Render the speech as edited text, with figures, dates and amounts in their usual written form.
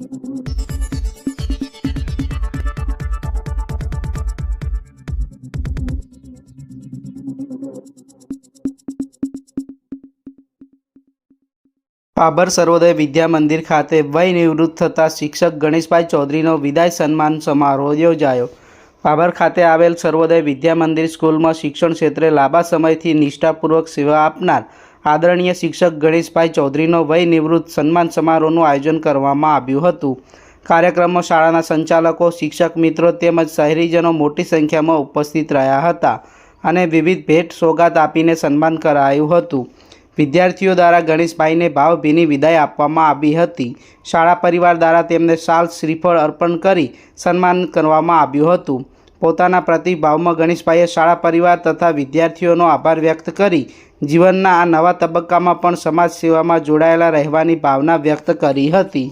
પાભર સર્વોદય વિદ્યા મંદિર ખાતે વય નિવૃત્ત થતા શિક્ષક ગણેશભાઈ ચૌધરીનો વિદાય સન્માન સમારોહ યોજાયો। પાભર ખાતે આવેલ સર્વોદય વિદ્યા મંદિર સ્કૂલમાં શિક્ષણ ક્ષેત્રે લાંબા સમયથી નિષ્ઠાપૂર્વક સેવા આપનાર આદરણીય શિક્ષક ગણેશભાઈ ચૌધરીનો વય નિવૃત્ત સન્માન સમારોહનું આયોજન કરવામાં આવ્યું હતું। કાર્યક્રમમાં શાળાના સંચાલકો, શિક્ષક મિત્રો તેમજ શહેરીજનો મોટી સંખ્યામાં ઉપસ્થિત રહ્યા હતા અને વિવિધ ભેટ સોગાદ આપીને સન્માન કરાયું હતું। વિદ્યાર્થીઓ દ્વારા ગણેશભાઈને ભાવભીની વિદાય આપવામાં આવી હતી। શાળા પરિવાર દ્વારા તેમને શાલ શ્રીફળ અર્પણ કરી સન્માન કરવામાં આવ્યું હતું। પોતાના પ્રતિભાવમાં ગણેશભાઈએ શાળા પરિવાર તથા વિદ્યાર્થીઓનો આભાર વ્યક્ત કરી જીવનના આ નવા તબક્કામાં પણ સમાજ સેવામાં જોડાયેલા રહેવાની ભાવના વ્યક્ત કરી હતી।